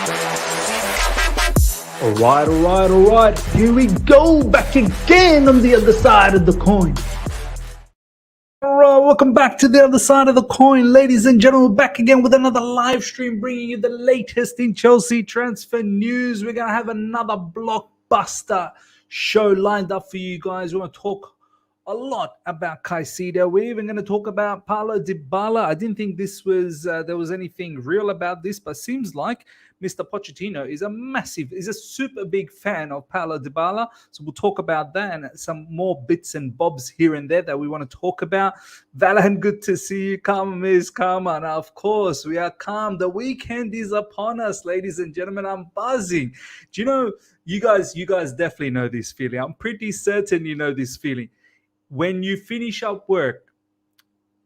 All right. Here we go, back again on the other side of the coin. All right, welcome back to the other side of the coin, ladies and gentlemen. Back again with another live stream, bringing you the latest in Chelsea transfer news. We're gonna have another blockbuster show lined up for you guys. We're gonna talk a lot about Caicedo. We're even going to talk about Paulo Dybala. I didn't think this was there was anything real about this, but seems like Mr. Pochettino is a super big fan of Paulo Dybala. So we'll talk about that and some more bits and bobs here and there that we want to talk about. Valan, good to see you. Calm, Miss Karma. Now, of course, we are calm. The weekend is upon us, ladies and gentlemen. I'm buzzing. Do you know, you guys definitely know this feeling. I'm pretty certain you know this feeling. When you finish up work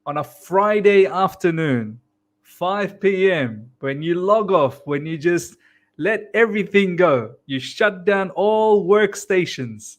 on a Friday afternoon, 5 p.m., when you log off, when you just let everything go, you shut down all workstations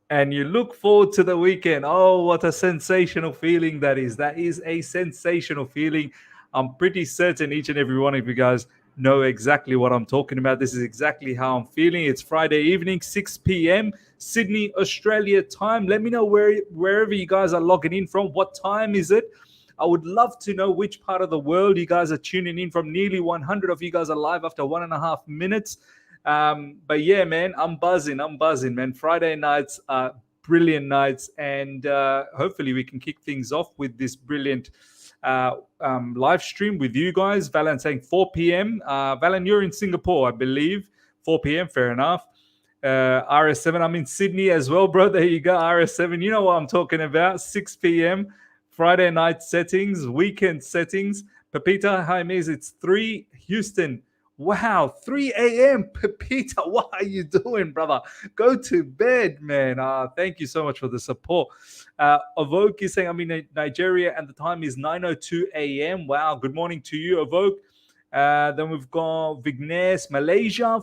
and you look forward to the weekend. Oh, what a sensational feeling that is. That is a sensational feeling. I'm pretty certain each and every one of you guys know exactly what I'm talking about. This is exactly how I'm feeling. It's Friday evening, 6 p.m. Sydney, Australia time. Let me know wherever you guys are logging in from. What time is it? I would love to know which part of the world you guys are tuning in from. Nearly 100 of you guys are live after 1.5 minutes. But yeah, man, I'm buzzing, man. Friday nights are brilliant nights, and hopefully we can kick things off with this brilliant live stream with you guys. Valan saying 4 p.m. Valan, you're in Singapore, I believe. 4 p.m. Fair enough. RS7, I'm in Sydney as well, bro. There you go, RS7. You know what I'm talking about. 6 p.m. Friday night settings, weekend settings. Pepita, hi, Miz. It's 3 Houston. Wow, 3 a.m. Pepita, what are you doing, brother? Go to bed, man. Thank you so much for the support. Avoke is saying I'm in Nigeria and the time is 9:02 a.m. Wow, good morning to you, Avoke. Then we've got Vignes, Malaysia,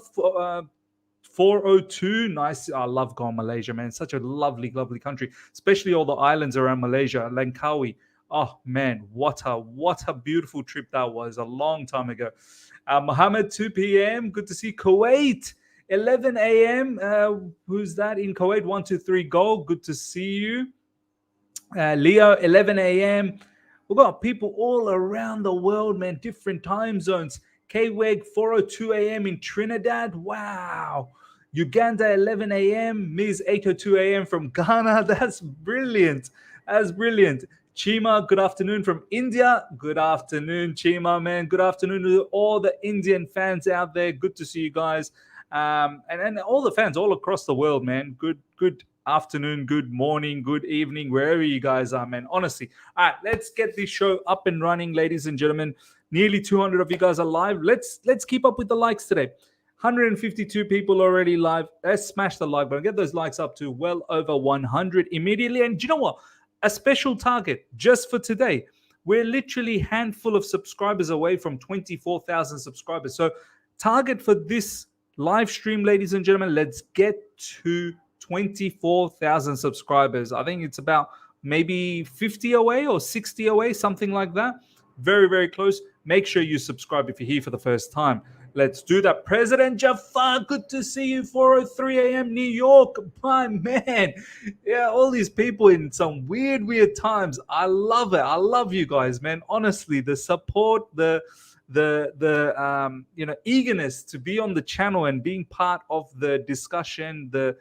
4:02. Nice. I love going Malaysia, man. Such a lovely, lovely country, especially all the islands around Malaysia. Langkawi. Oh man, what a beautiful trip that was a long time ago. Mohammed, 2 p.m. Good to see Kuwait. 11 a.m. Who's that in Kuwait? 123 goal. Good to see you. Leo, 11 a.m. We've got people all around the world, man. Different time zones. Kweg, 4:02 a.m. in Trinidad. Wow. Uganda, 11 a.m. Miz, 8:02 a.m. from Ghana. That's brilliant. Chima, good afternoon from India. Good afternoon, Chima, man. Good afternoon to all the Indian fans out there. Good to see you guys. And all the fans all across the world, man. Good afternoon, good morning, good evening, wherever you guys are, man. Honestly. All right, let's get this show up and running, ladies and gentlemen. Nearly 200 of you guys are live. Let's keep up with the likes today. 152 people already live. Let's smash the like button. Get those likes up to well over 100 immediately. And do you know what? A special target just for today. We're literally a handful of subscribers away from 24,000 subscribers. So target for this live stream, ladies and gentlemen, let's get to 24,000 subscribers. I think it's about maybe 50 away or 60 away, something like that. Very, very close. Make sure you subscribe if you're here for the first time. Let's do that. President Jafar, good to see you. 4:03 a.m. New York. My man. Yeah, all these people in some weird times. I love it. I love you guys, man. Honestly, the support, the eagerness to be on the channel and being part of the discussion, the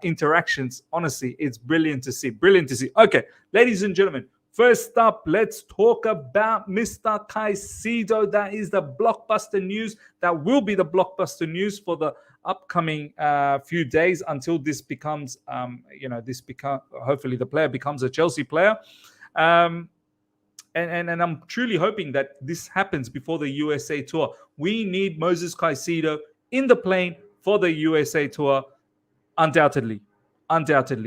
interactions. Honestly, it's brilliant to see. Okay, ladies and gentlemen, first up, let's talk about Mr. Caicedo. That is the blockbuster news. That will be the blockbuster news for the upcoming few days until this becomes, hopefully the player becomes a Chelsea player. And I'm truly hoping that this happens before the USA tour. We need Moises Caicedo in the plane for the USA tour, undoubtedly.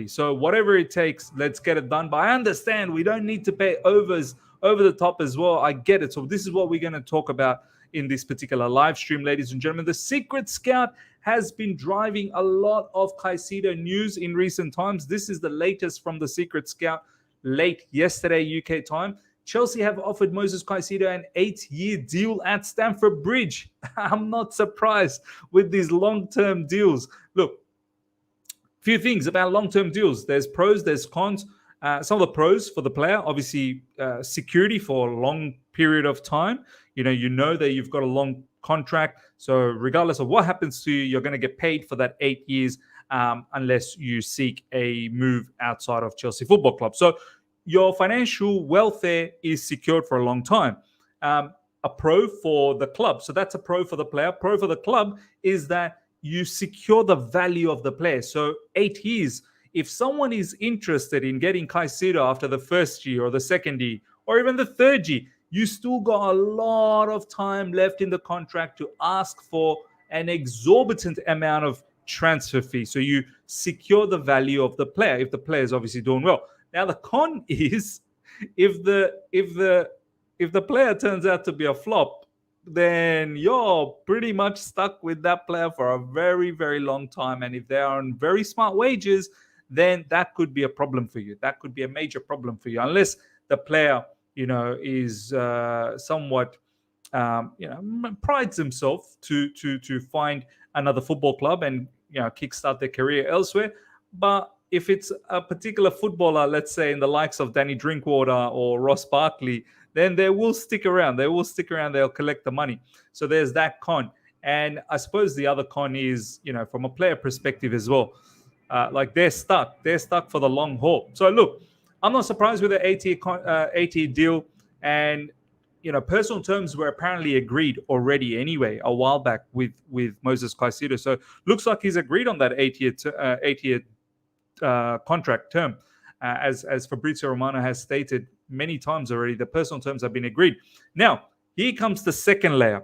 So whatever it takes, let's get it done. But I understand we don't need to pay over the top as well. I get it. So this is what we're going to talk about in this particular live stream, ladies and gentlemen. The Secret Scout has been driving a lot of Caicedo news in recent times. This is the latest from the Secret Scout late yesterday UK time. Chelsea have offered Moises Caicedo an 8-year deal at Stamford Bridge. I'm not surprised with these long-term deals. Look, few things about long-term deals. There's pros, there's cons. Some of the pros for the player, obviously, security for a long period of time. You know that you've got a long contract. So regardless of what happens to you, you're going to get paid for that 8 years unless you seek a move outside of Chelsea Football Club. So your financial welfare is secured for a long time. A pro for the club. So that's a pro for the player. Pro for the club is that you secure the value of the player. So 8 years, if someone is interested in getting Caicedo after the first year or the second year or even the third year, you still got a lot of time left in the contract to ask for an exorbitant amount of transfer fee. So you secure the value of the player if the player is obviously doing well. Now the con is if the player turns out to be a flop, then you're pretty much stuck with that player for a very, very long time. And if they are on very smart wages, then that could be a problem for you. That could be a major problem for you, unless the player, is somewhat, prides himself to find another football club and kickstart their career elsewhere. But if it's a particular footballer, let's say in the likes of Danny Drinkwater or Ross Barkley, then they will stick around. They'll collect the money. So there's that con. And I suppose the other con is, from a player perspective as well, like they're stuck. They're stuck for the long haul. So look, I'm not surprised with the 80 deal. And, personal terms were apparently agreed already anyway, a while back with Moises Caicedo. So looks like he's agreed on that 8-year contract term. As Fabrizio Romano has stated many times already, the personal terms have been agreed. Now, here comes the second layer.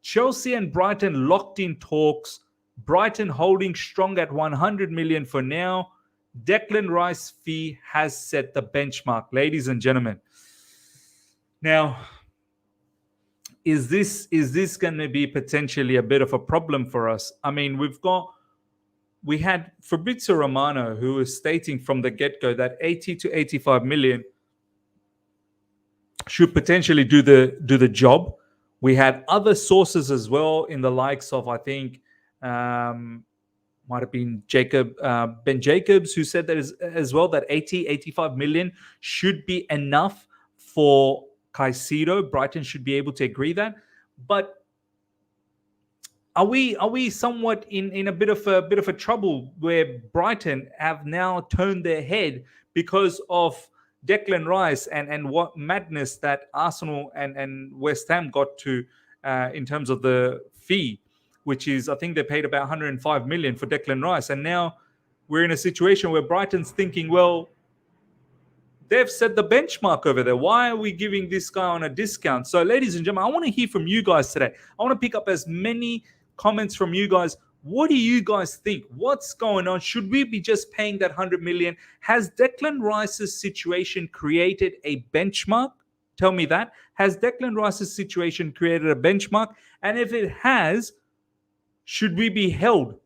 Chelsea and Brighton locked in talks. Brighton holding strong at 100 million for now. Declan Rice fee has set the benchmark, ladies and gentlemen. Now, is this going to be potentially a bit of a problem for us? I mean, we had Fabrizio Romano, who was stating from the get-go that 80 to 85 million should potentially do the job. We had other sources as well in the likes of, I think, might have been Ben Jacobs, who said that as well, that 80, 85 million should be enough for Caicedo. Brighton should be able to agree that. But are we somewhat in a bit of a trouble where Brighton have now turned their head because of Declan Rice and what madness that Arsenal and West Ham got to in terms of the fee, which is, I think they paid about 105 million for Declan Rice. And now we're in a situation where Brighton's thinking, well, they've set the benchmark over there. Why are we giving this guy on a discount? So, ladies and gentlemen, I want to hear from you guys today. I want to pick up as many comments from you guys. What do you guys think? What's going on? Should we be just paying that 100 million? Has Declan Rice's situation created a benchmark? Tell me that. Has Declan Rice's situation created a benchmark? And if it has, should we be held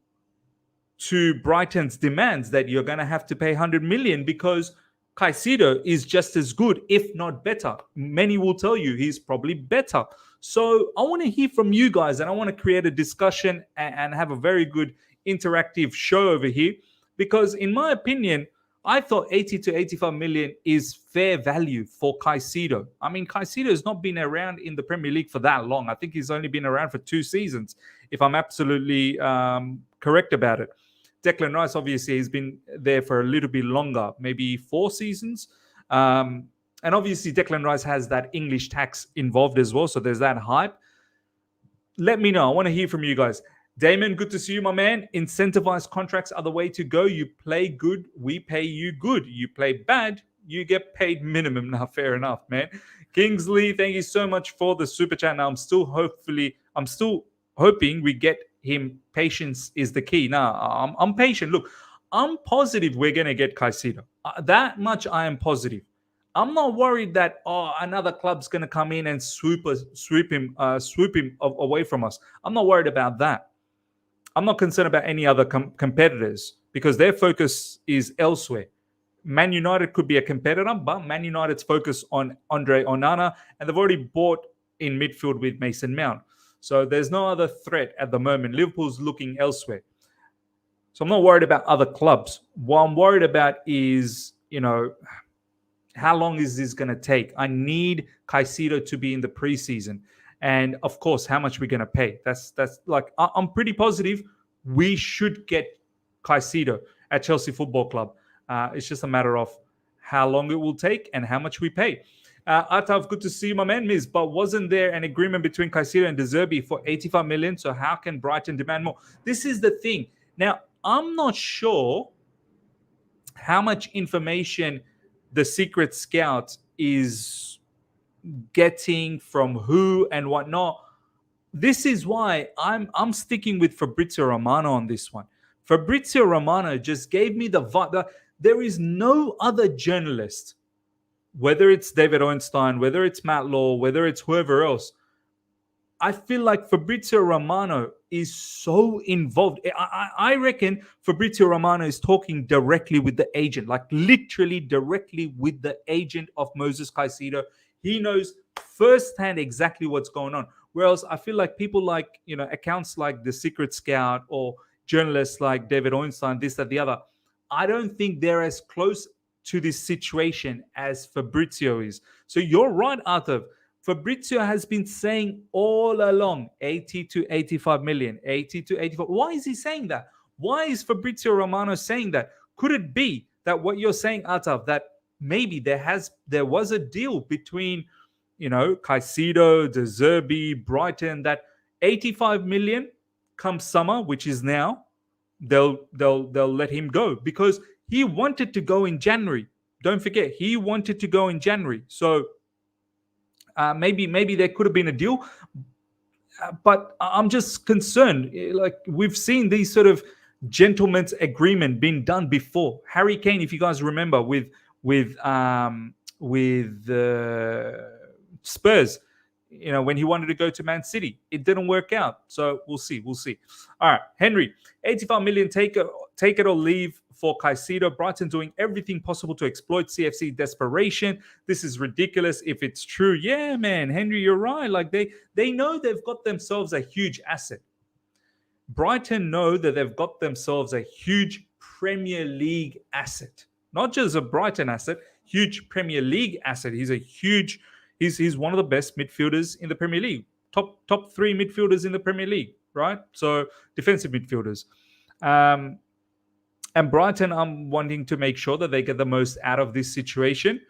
to Brighton's demands that you're going to have to pay 100 million because Caicedo is just as good, if not better? Many will tell you he's probably better. So I want to hear from you guys, and I want to create a discussion and have a very good interactive show over here, because in my opinion, I thought 80 to 85 million is fair value for Caicedo. I mean, Caicedo has not been around in the Premier League for that long. I think he's only been around for 2 seasons, if I'm absolutely correct about it. Declan Rice, obviously, has been there for a little bit longer, maybe 4 seasons. And obviously, Declan Rice has that English tax involved as well, so there's that hype. Let me know. I want to hear from you guys. Damon, good to see you, my man. Incentivized contracts are the way to go. You play good, we pay you good. You play bad, you get paid minimum. Now, fair enough, man. Kingsley, thank you so much for the super chat. Now, I'm still hoping we get him. Patience is the key. Now, I'm patient. Look, I'm positive we're going to get Caicedo. That much I am positive. I'm not worried that another club's going to come in and swoop him away from us. I'm not worried about that. I'm not concerned about any other competitors because their focus is elsewhere. Man United could be a competitor, but Man United's focus on Andre Onana, and they've already bought in midfield with Mason Mount. So there's no other threat at the moment. Liverpool's looking elsewhere. So I'm not worried about other clubs. What I'm worried about is, how long is this going to take? I need Caicedo to be in the preseason. And of course, how much we're going to pay. That's like, I'm pretty positive we should get Caicedo at Chelsea Football Club. It's just a matter of how long it will take and how much we pay. Atav, good to see you, my man, Miz. But wasn't there an agreement between Caicedo and De Zerbi for 85 million? So how can Brighton demand more? This is the thing. Now, I'm not sure how much information the secret scout is getting from who and whatnot. This is why I'm sticking with Fabrizio Romano on this one. Fabrizio Romano just gave me the vibe. There is no other journalist, whether it's David Ornstein, whether it's Matt Law, whether it's whoever else. I feel like Fabrizio Romano is so involved. I reckon Fabrizio Romano is talking directly with the agent, like literally directly with the agent of Moises Caicedo. He knows firsthand exactly what's going on. Whereas I feel like people like, accounts like The Secret Scout or journalists like David Ornstein, this, that, the other, I don't think they're as close to this situation as Fabrizio is. So you're right, Arthur. Fabrizio has been saying all along 80 to 85 million, 80 to 85. Why is he saying that? Why is Fabrizio Romano saying that? Could it be that what you're saying, Atav, that maybe there was a deal between, Caicedo, De Zerbi, Brighton, that 85 million come summer, which is now, they'll let him go because he wanted to go in January. Don't forget, he wanted to go in January. So maybe there could have been a deal, but I'm just concerned. Like, we've seen these sort of gentlemen's agreement being done before. Harry Kane, if you guys remember, with Spurs, when he wanted to go to Man City, it didn't work out. So we'll see. All right, Henry, 85 million, take it or leave for Caicedo. Brighton doing everything possible to exploit CFC desperation. This is ridiculous if it's true. Yeah, man, Henry, you're right. Like they know they've got themselves a huge asset. Brighton know that they've got themselves a huge Premier League asset. Not just a Brighton asset, huge Premier League asset. He's one of the best midfielders in the Premier League. Top 3 midfielders in the Premier League, right? So defensive midfielders. And Brighton, I'm wanting to make sure that they get the most out of this situation.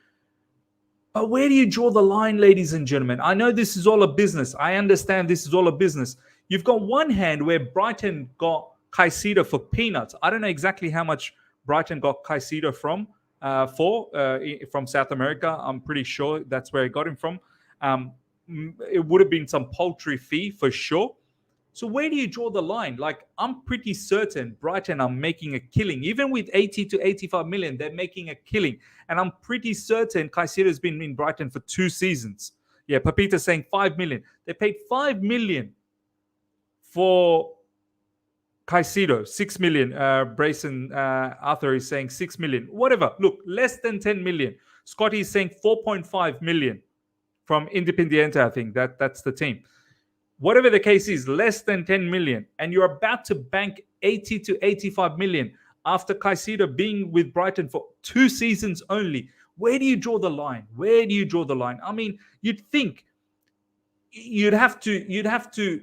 But where do you draw the line, ladies and gentlemen? I know this is all a business. I understand this is all a business. You've got one hand where Brighton got Caicedo for peanuts. I don't know exactly how much Brighton got Caicedo from South America. I'm pretty sure that's where he got him from. It would have been some paltry fee for sure. So where do you draw the line? Like, I'm pretty certain Brighton are making a killing. Even with 80 to 85 million, they're making a killing. And I'm pretty certain Caicedo has been in Brighton for 2 seasons. Yeah, Papita's saying 5 million. They paid 5 million for Caicedo, 6 million. Brayson Arthur is saying 6 million. Whatever. Look, less than 10 million. Scotty is saying 4.5 million from Independiente, I think. That's the team. Whatever the case is, less than 10 million. And you're about to bank 80 to 85 million after Caicedo being with Brighton for 2 seasons only. Where do you draw the line? Where do you draw the line? I mean, you'd think you'd have to.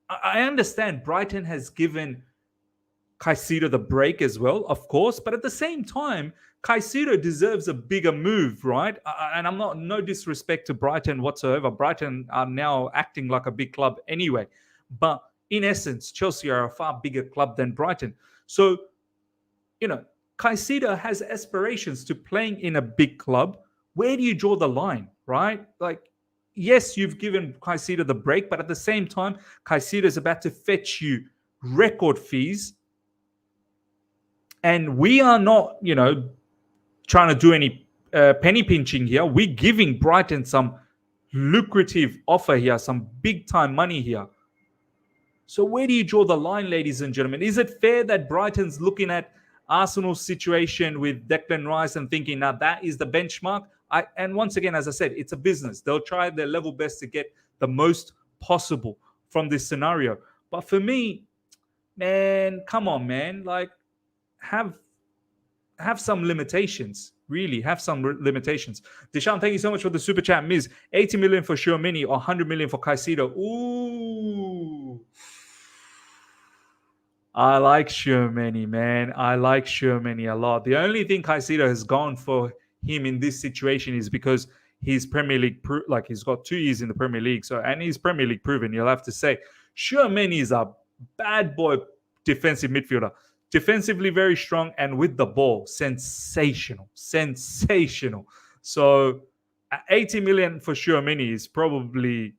I understand Brighton has given Caicedo the break as well, of course, but at the same time, Caicedo deserves a bigger move, right? And I'm no disrespect to Brighton whatsoever. Brighton are now acting like a big club anyway. But in essence, Chelsea are a far bigger club than Brighton. So, Caicedo has aspirations to playing in a big club. Where do you draw the line, right? Like, yes, you've given Caicedo the break, but at the same time, Caicedo is about to fetch you record fees. And we are not, trying to do any penny pinching here. We're giving Brighton some lucrative offer here, some big time money here. So where do you draw the line, ladies and gentlemen? Is it fair that Brighton's looking at Arsenal's situation with Declan Rice and thinking now that is the benchmark. And once again, as I said, it's a business. They'll try their level best to get the most possible from this scenario. But for me, man, come on, man. Like, have some limitations. Really, have some limitations. Deshaun, thank you so much for the super chat. Miz, 80 million for Tchouaméni or 100 million for Caicedo. Ooh. I like Tchouaméni, man. I like Tchouaméni a lot. The only thing Caicedo has gone for him in this situation is because he's Premier League, he's got 2 years in the Premier League. So, and he's Premier League proven, you'll have to say. Tchouaméni is a bad boy defensive midfielder. Defensively very strong, and with the ball, sensational. So 80 million for Tchouaméni is probably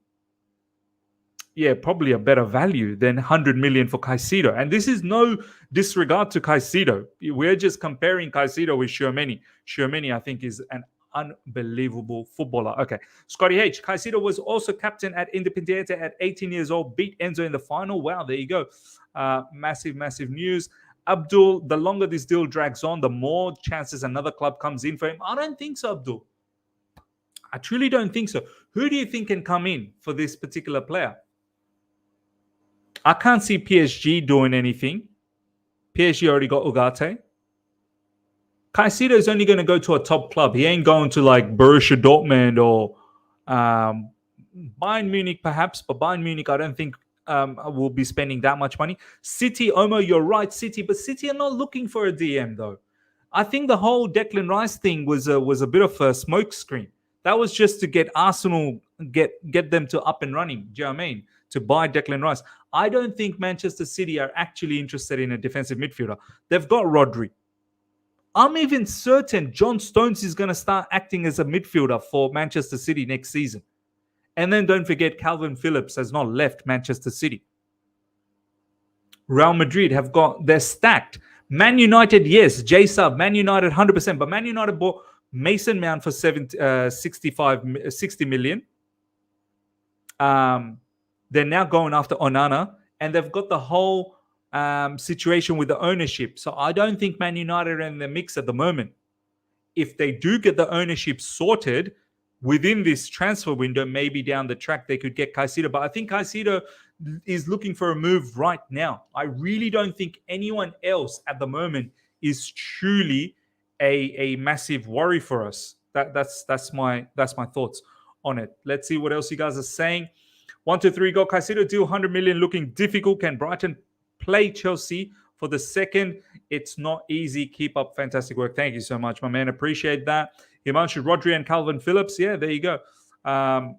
a better value than 100 million for Caicedo. And this is no disregard to Caicedo. We're just comparing Caicedo with Tchouaméni. Tchouaméni, I think, is an unbelievable footballer. Okay. Scotty H. Caicedo was also captain at Independiente at 18 years old, beat Enzo in the final. Wow, there you go. Massive news. Abdul, the longer this deal drags on, the more chances another club comes in for him. I don't think so, Abdul. I truly don't think so. Who do you think can come in for this particular player? I can't see PSG doing anything. PSG already got Ugarte. Caicedo is only going to go to a top club. He ain't going to like Borussia Dortmund or Bayern Munich perhaps, but Bayern Munich I don't think will be spending that much money. City, Omo, you're right, City, but City are not looking for a DM though. I think the whole Declan Rice thing was a bit of a smokescreen. That was just to get Arsenal, get them to up and running. Do you know what I mean? To buy Declan Rice. I don't think Manchester City are actually interested in a defensive midfielder. They've got Rodri. I'm even certain John Stones is going to start acting as a midfielder for Manchester City next season. And then don't forget, Calvin Phillips has not left Manchester City. Real Madrid they're stacked. Man United, yes, J-Sub, Man United 100%, but Man United bought Mason Mount for 60 million. They're now going after Onana, and they've got the whole situation with the ownership. So I don't think Man United are in the mix at the moment. If they do get the ownership sorted within this transfer window, maybe down the track they could get Caicedo. But I think Caicedo is looking for a move right now. I really don't think anyone else at the moment is truly a massive worry for us. That's my thoughts on it. Let's see what else you guys are saying. 123 got Caicedo deal 100 million looking difficult. Can Brighton play Chelsea for the second? It's not easy. Keep up fantastic work. Thank you so much, my man. Appreciate that. Himanshu, Rodri and Calvin Phillips. Yeah, there you go. I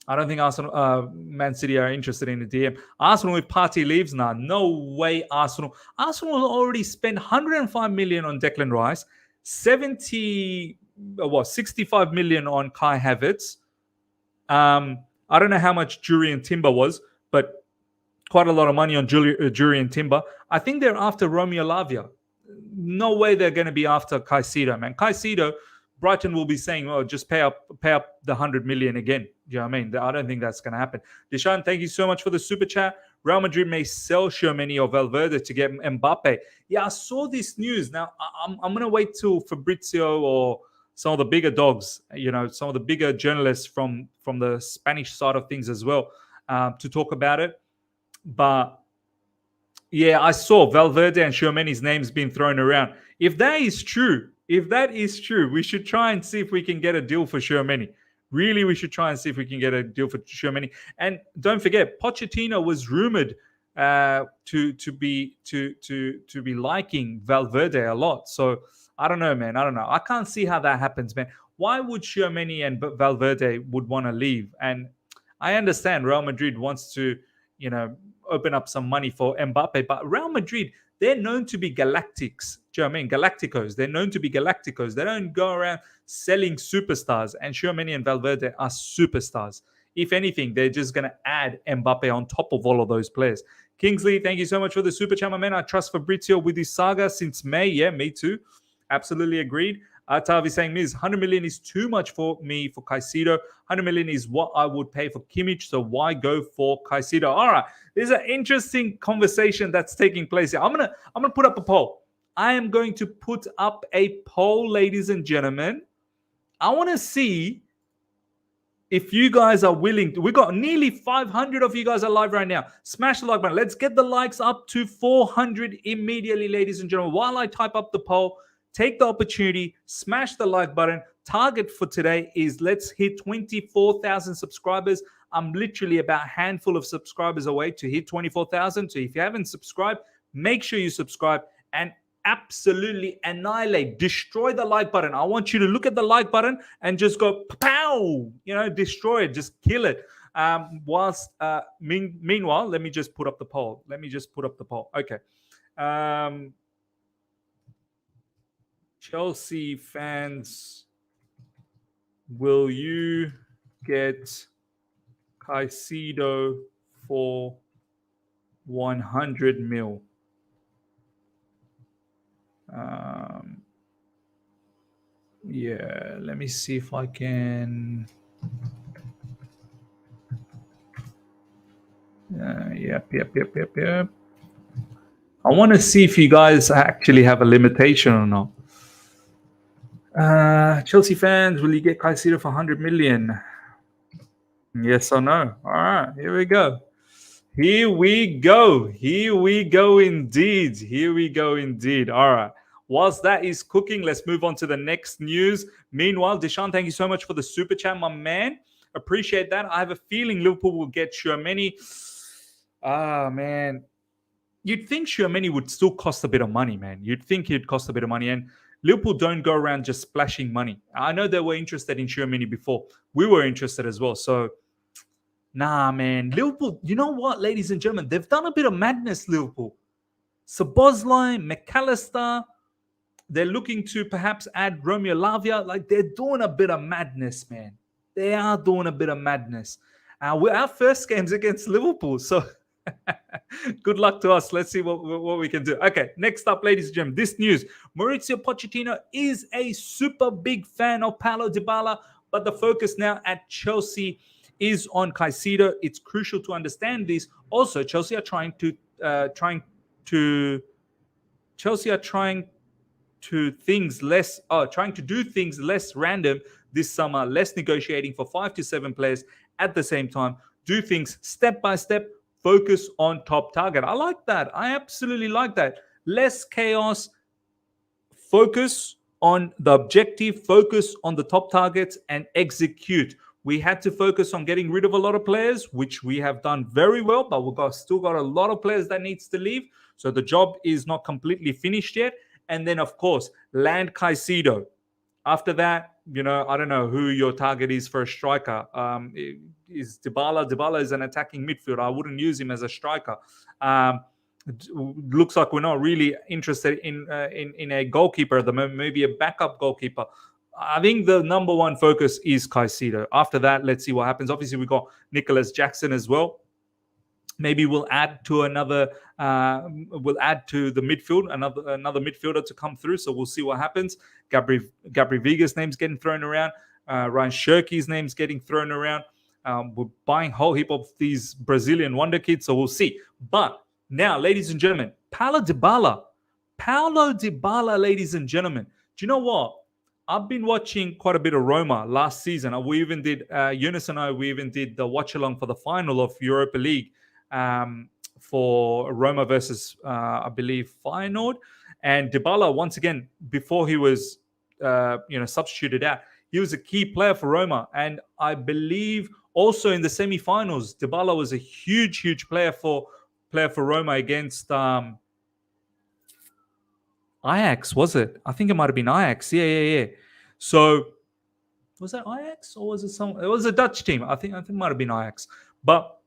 don't think Arsenal, Man City are interested in the DM. Arsenal with Partey leaves? Nah, no way. Arsenal already spent 105 million on Declan Rice, 65 million on Kai Havertz. I don't know how much Jurriën Timber was, but quite a lot of money on Jurriën Timber. I think they're after Romeo Lavia. No way they're going to be after Caicedo, man. Caicedo, Brighton will be saying, "Oh, just pay up the 100 million again." Do you know what I mean? I don't think that's going to happen. Deshaun, thank you so much for the super chat. Real Madrid may sell Tchouaméni or Valverde to get Mbappe. Yeah, I saw this news. Now, I'm going to wait till Fabrizio or some of the bigger dogs, some of the bigger journalists from the Spanish side of things as well, to talk about it. But yeah, I saw Valverde and Tchouaméni's names being thrown around. If that is true, we should try and see if we can get a deal for Tchouaméni. Really, we should try and see if we can get a deal for Tchouaméni. And don't forget, Pochettino was rumored to be liking Valverde a lot. So I don't know, man. I don't know. I can't see how that happens, man. Why would Tchouaméni and Valverde would want to leave? And I understand Real Madrid wants to, open up some money for Mbappe, but Real Madrid, they're known to be galactics. Do you know what I mean? Galacticos. They're known to be galacticos. They don't go around selling superstars. And Tchouaméni and Valverde are superstars. If anything, they're just going to add Mbappe on top of all of those players. Kingsley, thank you so much for the super chat, my man. I trust Fabrizio with his saga since May. Yeah, me too. Absolutely agreed. Tavi saying, Miz, 100 million is too much for me for Caicedo. 100 million is what I would pay for Kimmich, so why go for Caicedo? All right, there's an interesting conversation that's taking place here. I'm gonna put up a poll. I am going to put up a poll, ladies and gentlemen. I want to see if you guys are willing. We got nearly 500 of you guys are live right now. Smash the like button. Let's get the likes up to 400 immediately, ladies and gentlemen. While I type up the poll, take the opportunity, smash the like button. Target for today is let's hit 24,000 subscribers. I'm literally about a handful of subscribers away to hit 24,000. So if you haven't subscribed, make sure you subscribe and absolutely annihilate, destroy the like button. I want you to look at the like button and just go pow, destroy it, just kill it. Meanwhile, let me just put up the poll. Okay. Chelsea fans, will you get Caicedo for 100 mil? Yeah, let me see if I can. Yep. I want to see if you guys actually have a limitation or not. Chelsea fans, will you get Caicedo for 100 million? Yes or no? All right, here we go. Here we go indeed. All right. Whilst that is cooking, let's move on to the next news. Meanwhile, Deshaun, thank you so much for the super chat, my man. Appreciate that. I have a feeling Liverpool will get Tchouaméni. Man. You'd think Tchouaméni would still cost a bit of money, man. You'd think he'd cost a bit of money. And Liverpool don't go around just splashing money. I know they were interested in Tchouaméni before. We were interested as well. So, nah, man. Liverpool, you know what, ladies and gentlemen? They've done a bit of madness, Liverpool. Szoboszlai, McAllister, they're looking to perhaps add Romeo Lavia. Like, they're doing a bit of madness, man. They are doing a bit of madness. Our first game's against Liverpool, so good luck to us. Let's see what we can do. Okay, next up, ladies and gentlemen, this news. Mauricio Pochettino is a super big fan of Paulo Dybala, but the focus now at Chelsea is on Caicedo. It's crucial to understand this. Also, Chelsea are trying to do things less random this summer, less negotiating for 5 to 7 players at the same time. Do things step by step. Focus on top target. I like that. I absolutely like that. Less chaos. Focus on the objective. Focus on the top targets and execute. We had to focus on getting rid of a lot of players, which we have done very well, but we've still got a lot of players that needs to leave. So the job is not completely finished yet. And then, of course, land Caicedo. After that, I don't know who your target is for a striker. Is Dybala? Dybala is an attacking midfielder. I wouldn't use him as a striker. Looks like we're not really interested in a goalkeeper at the moment, maybe a backup goalkeeper. I think the number one focus is Caicedo. After that, let's see what happens. Obviously, we got Nicholas Jackson as well. Maybe we'll add to the midfield, another midfielder to come through. So we'll see what happens. Gabri Viga's name's getting thrown around. Ryan Shirky's name's getting thrown around. We're buying a whole heap of these Brazilian wonder kids, so we'll see. But now, ladies and gentlemen, Paulo Dybala, ladies and gentlemen. Do you know what? I've been watching quite a bit of Roma last season. We even did, Eunice and I, the watch along for the final of Europa League. For Roma versus, I believe, Feyenoord. And Dybala, once again, before he was, substituted out, he was a key player for Roma. And I believe also in the semi-finals, Dybala was a huge player for Roma against Ajax, was it? I think it might have been Ajax. Yeah. So, was that Ajax or was it it was a Dutch team. I think it might have been Ajax. But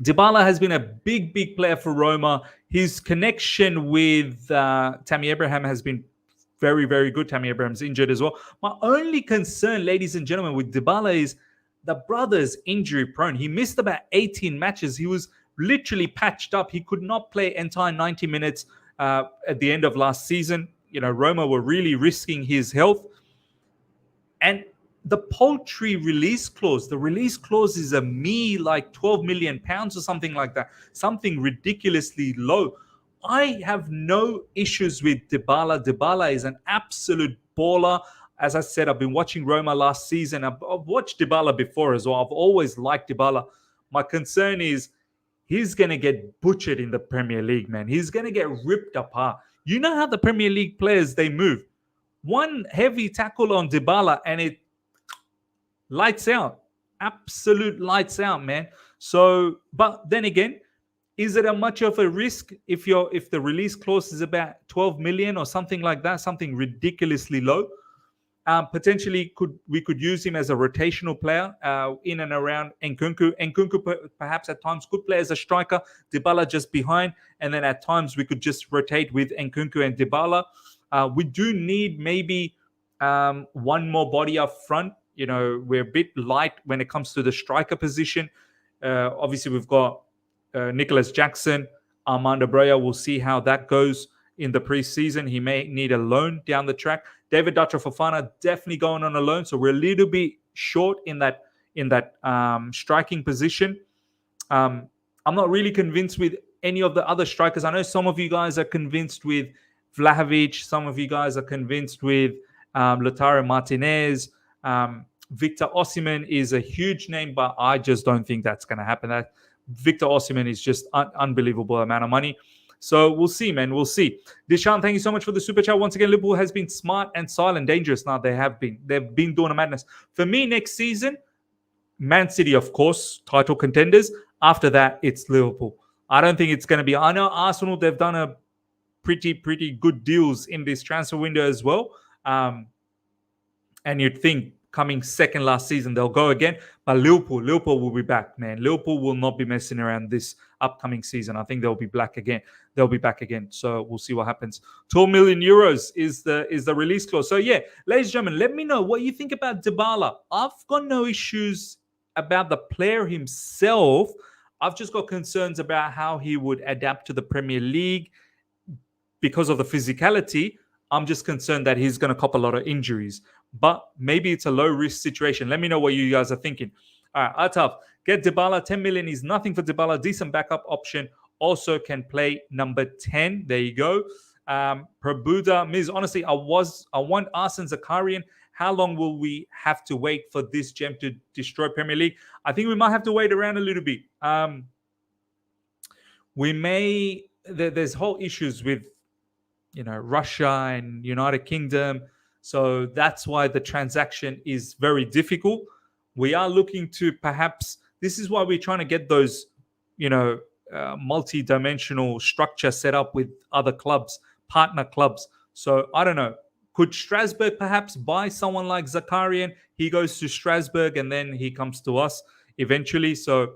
Dybala has been a big player for Roma. His connection with Tammy Abraham has been very, very good. Tammy Abraham's injured as well. My only concern, ladies and gentlemen, with Dybala is the brother's injury prone. He missed about 18 matches. He was literally patched up. He could not play entire 90 minutes at the end of last season. Roma were really risking his health. And the paltry release clause. The release clause is like 12 million pounds or something like that. Something ridiculously low. I have no issues with Dybala. Dybala is an absolute baller. As I said, I've been watching Roma last season. I've watched Dybala before as well. I've always liked Dybala. My concern is he's going to get butchered in the Premier League, man. He's going to get ripped apart. You know how the Premier League players, they move. One heavy tackle on Dybala and it lights out. Absolute lights out, man. So, but then again, is it a much of a risk if the release clause is about 12 million or something like that, something ridiculously low? Potentially, we could use him as a rotational player in and around Nkunku. Nkunku perhaps at times could play as a striker, Dybala just behind, and then at times we could just rotate with Nkunku and Dybala. We do need maybe one more body up front. You know, we're a bit light when it comes to the striker position. Obviously, we've got Nicholas Jackson, Armando Broja. We'll see how that goes in the preseason. He may need a loan down the track. David Dutra Fofana definitely going on a loan, so we're a little bit short in that striking position. I'm not really convinced with any of the other strikers. I know some of you guys are convinced with Vlahovic. Some of you guys are convinced with Lautaro Martinez. Victor Osimhen is a huge name, but I just don't think that's going to happen. That Victor Osimhen is just unbelievable amount of money. So we'll see, man. We'll see. Deshaun, thank you so much for the super chat. Once again, Liverpool has been smart and silent, dangerous. Now they have been. They've been doing a madness. For me, next season, Man City, of course, title contenders. After that, it's Liverpool. I don't think it's going to be. I know Arsenal, they've done a pretty good deals in this transfer window as well. And you'd think coming second last season, they'll go again. But Liverpool will be back, man. Liverpool will not be messing around this upcoming season. I think they'll be back again. So we'll see what happens. 12 million euros is the release clause. So yeah, ladies and gentlemen, let me know what you think about Dybala. I've got no issues about the player himself. I've just got concerns about how he would adapt to the Premier League because of the physicality. I'm just concerned that he's going to cop a lot of injuries. But maybe it's a low-risk situation. Let me know what you guys are thinking. All right, Ataf, get Dybala. 10 million is nothing for Dybala. Decent backup option. Also can play number 10. There you go. Prabuda, Miz, honestly, I want Arsene Zakarian. How long will we have to wait for this gem to destroy Premier League? I think we might have to wait around a little bit. There's whole issues with, Russia and United Kingdom. So that's why the transaction is very difficult. We are looking to this is why we're trying to get those, multi-dimensional structure set up with other clubs, partner clubs. So I don't know. Could Strasbourg perhaps buy someone like Zakarian? He goes to Strasbourg and then he comes to us eventually. So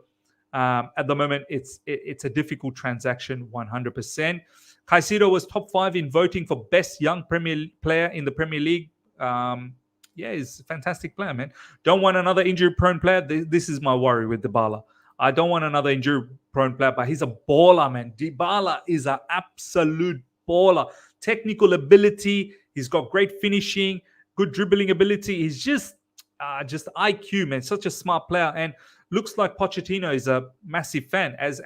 at the moment, it's a difficult transaction, 100%. Caicedo was top 5 in voting for best young Premier player in the Premier League. He's a fantastic player, man. Don't want another injury-prone player. This is my worry with Dybala. I don't want another injury-prone player, but he's a baller, man. Dybala is an absolute baller. Technical ability. He's got great finishing, good dribbling ability. He's just IQ, man. Such a smart player, and looks like Pochettino is a massive fan, as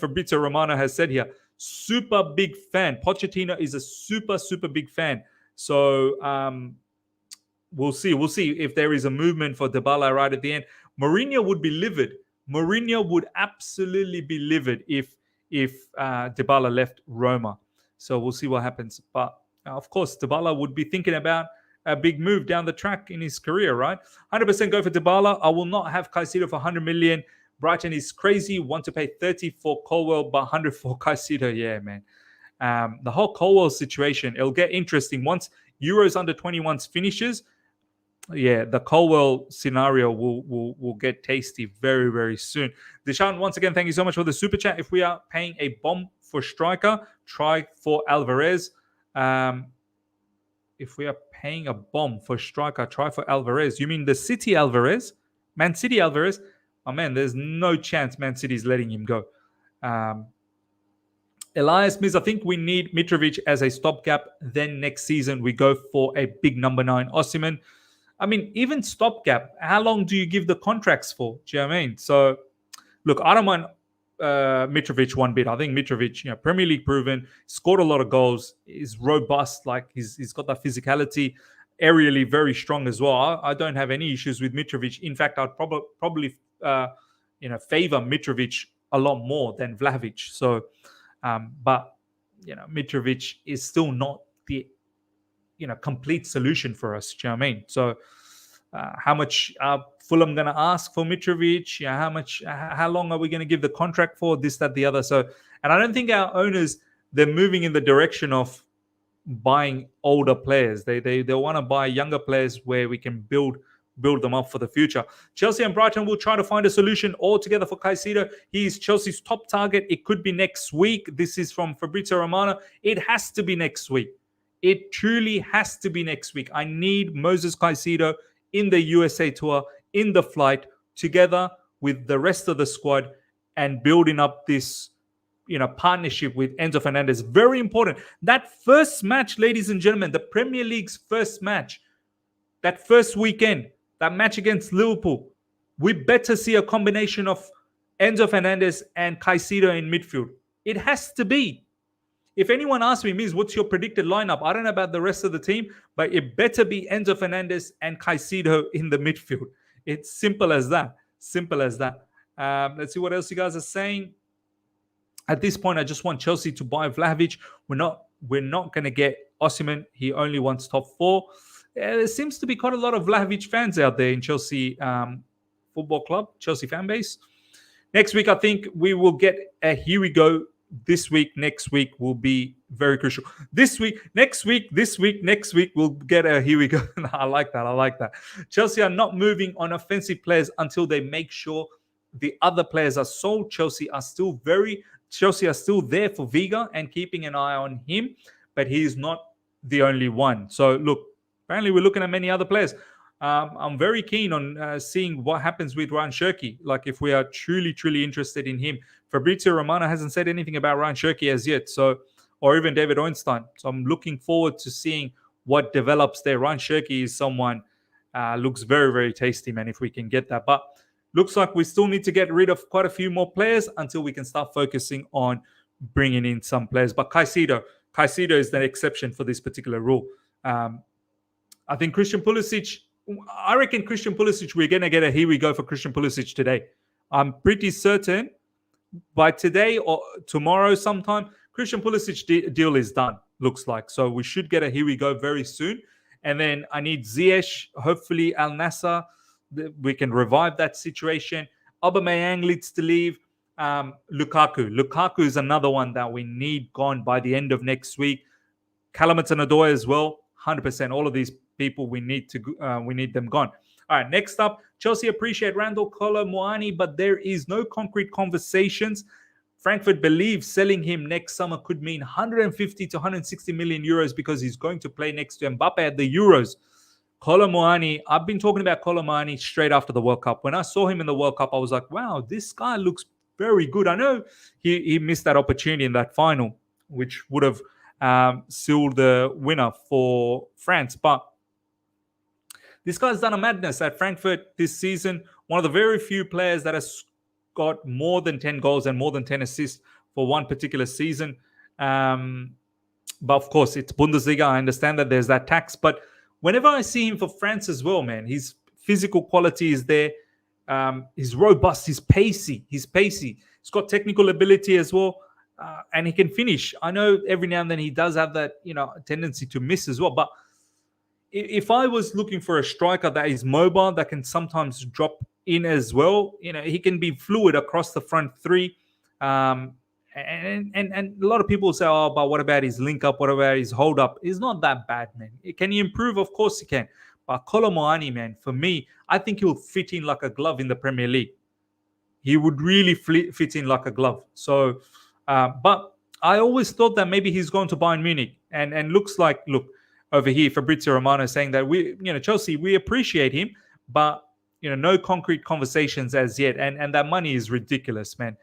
Fabrizio Romano has said here. Super big fan. Pochettino is a super big fan. So we'll see. We'll see if there is a movement for Dybala right at the end. Mourinho would be livid. Mourinho would absolutely be livid if Dybala left Roma. So we'll see what happens. But of course, Dybala would be thinking about a big move down the track in his career, right? 100% go for Dybala. I will not have Caicedo for 100 million. Brighton is crazy. Want to pay 30 for Colwell, but 100 for Caicedo. Yeah, man. The whole Colwell situation, it'll get interesting once Euros under 21s finishes. Yeah, the Colwell scenario will get tasty very, very soon. Deshaun, once again, thank you so much for the super chat. If we are paying a bomb for striker, try for Alvarez. If we are paying a bomb for striker, try for Alvarez. You mean the City Alvarez? Man City Alvarez? Oh, man, there's no chance Man City is letting him go. Elias Miz, I think we need Mitrovic as a stopgap. Then next season, we go for a big number 9 Osimhen. I mean, even stopgap, how long do you give the contracts for? Do you know what I mean? So, look, I don't mind Mitrovic one bit. I think Mitrovic, Premier League proven, scored a lot of goals, is robust, like he's got that physicality, aerially very strong as well. I don't have any issues with Mitrovic. In fact, I'd probably favor Mitrovic a lot more than Vlahovic. So, but Mitrovic is still not the complete solution for us. Do you know what I mean? So, how much are Fulham going to ask for Mitrovic? How long are we going to give the contract for? This, that, the other. So, and I don't think our owners, they're moving in the direction of buying older players. They want to buy younger players where we can build them up for the future. Chelsea and Brighton will try to find a solution altogether for Caicedo. He is Chelsea's top target. It could be next week. This is from Fabrizio Romano. It has to be next week. It truly has to be next week. I need Moises Caicedo in the USA tour, in the flight, together with the rest of the squad and building up this partnership with Enzo Fernandez. Very important. That first match, ladies and gentlemen, the Premier League's first match, that first weekend, that match against Liverpool, we better see a combination of Enzo Fernandez and Caicedo in midfield. It has to be. If anyone asks me, Miz, what's your predicted lineup? I don't know about the rest of the team, but it better be Enzo Fernandez and Caicedo in the midfield. It's simple as that. Simple as that. Let's see what else you guys are saying. At this point, I just want Chelsea to buy Vlahovic. We're not going to get Osimhen. He only wants top four. There seems to be quite a lot of Vlahovic fans out there in Chelsea Football Club, Chelsea fan base. Next week, I think we will get a here we go. This week, next week will be very crucial. This week, next week, we'll get a here we go. I like that. Chelsea are not moving on offensive players until they make sure the other players are sold. Chelsea are still there for Vega and keeping an eye on him, but he is not the only one. So look, apparently we're looking at many other players. I'm very keen on seeing what happens with Ryan Cherki. Like if we are truly interested in him. Fabrizio Romano hasn't said anything about Ryan Cherki as yet, or even David Ornstein. So I'm looking forward to seeing what develops there. Ryan Cherki is someone looks very tasty, man. If we can get that, but looks like we still need to get rid of quite a few more players until we can start focusing on bringing in some players. But Caicedo is the exception for this particular rule. I think Christian Pulisic. I reckon Christian Pulisic, we're going to get a here we go for Christian Pulisic today. I'm pretty certain by today or tomorrow sometime, Christian Pulisic deal is done, looks like. So we should get a here we go very soon. And then I need Ziyech, hopefully Al Nassr. We can revive that situation. Aubameyang needs to leave. Lukaku is another one that we need gone by the end of next week. Callum Hudson-Odoi as well, 100%. All of these people we need them gone. All right, next up, Chelsea appreciate Randall Kolo Muani, but there is no concrete conversations. Frankfurt believes selling him next summer could mean 150 to 160 million euros because he's going to play next to Mbappe at the Euros. Kolo Muani, I've been talking about Kolo Muani straight after the World Cup. When I saw him in the World Cup, I was like, wow, this guy looks very good. I know he missed that opportunity in that final, which would have sealed the winner for France. But this guy's done a madness at Frankfurt this season. One of the very few players that has got more than 10 goals and more than 10 assists for one particular season. But of course, it's Bundesliga. I understand that there's that tax. But whenever I see him for France as well, man, his physical quality is there. He's robust. He's pacey. He's got technical ability as well. And he can finish. I know every now and then he does have that, tendency to miss as well. But if I was looking for a striker that is mobile, that can sometimes drop in as well, he can be fluid across the front three. And a lot of people say, oh, but what about his link up? What about his hold up? It's not that bad, man. Can he improve? Of course he can. But Kolo Muani, man, for me, I think he'll fit in like a glove in the Premier League. He would really fit in like a glove. So, but I always thought that maybe he's going to Bayern Munich. And looks like, look, over here, Fabrizio Romano saying that Chelsea, we appreciate him, but no concrete conversations as yet. And that money is ridiculous, man.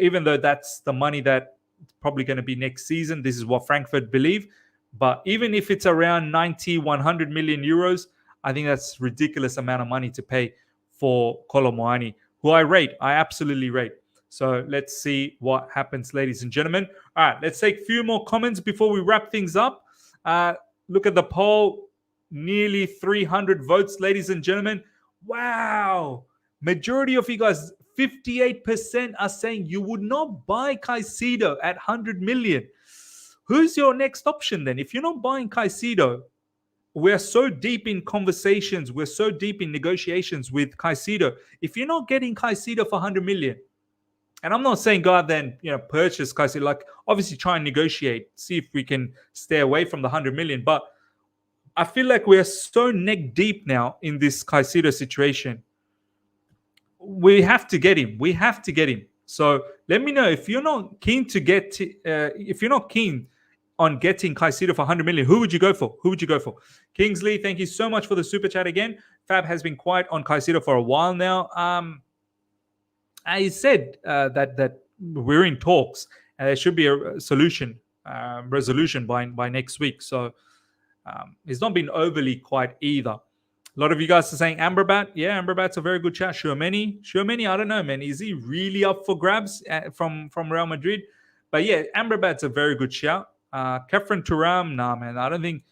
Even though that's the money that probably going to be next season, this is what Frankfurt believe. But even if it's around 90, 100 million euros, I think that's ridiculous amount of money to pay for Kolo Muani, who I absolutely rate. So let's see what happens, ladies and gentlemen. All right, let's take a few more comments before we wrap things up. Look at the poll. Nearly 300 votes, ladies and gentlemen. Wow. Majority of you guys, 58% are saying you would not buy Caicedo at 100 million. Who's your next option then? If you're not buying Caicedo, we're so deep in conversations, we're so deep in negotiations with Caicedo. If you're not getting Caicedo for 100 million, and I'm not saying go out there and purchase Caicedo, like obviously try and negotiate, see if we can stay away from the 100 million. But I feel like we're so neck deep now in this Caicedo situation. We have to get him. We have to get him. So let me know if you're not keen to get, if you're not keen on getting Caicedo for 100 million, who would you go for? Who would you go for? Kingsley, thank you so much for the super chat again. Fab has been quiet on Caicedo for a while now. I said that we're in talks and there should be a resolution by next week. So it's not been overly quiet either. A lot of you guys are saying Amrabat. Yeah, Amrabat's a very good chat. Tchouaméni, I don't know, man. Is he really up for grabs from Real Madrid? But yeah, Amrabat's a very good shout. Kefren Turam, nah, man. I don't think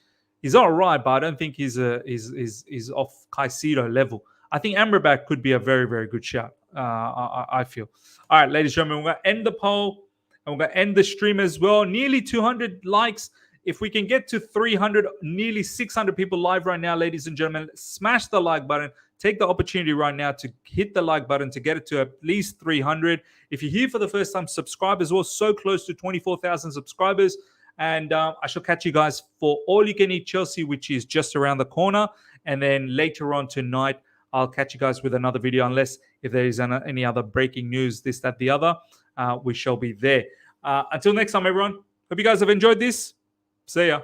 he's all right, but I don't think he's off Caicedo level. I think Amrabat could be a very, very good shout. I feel. All right, ladies and gentlemen, we're going to end the poll and we're going to end the stream as well. Nearly 200 likes. If we can get to 300, nearly 600 people live right now, ladies and gentlemen, smash the like button. Take the opportunity right now to hit the like button to get it to at least 300. If you're here for the first time, subscribe as well. So close to 24,000 subscribers. And I shall catch you guys for All You Can Eat Chelsea, which is just around the corner. And then later on tonight, I'll catch you guys with another video, unless if there is any other breaking news, this, that, the other, we shall be there. Until next time, everyone. Hope you guys have enjoyed this. See ya.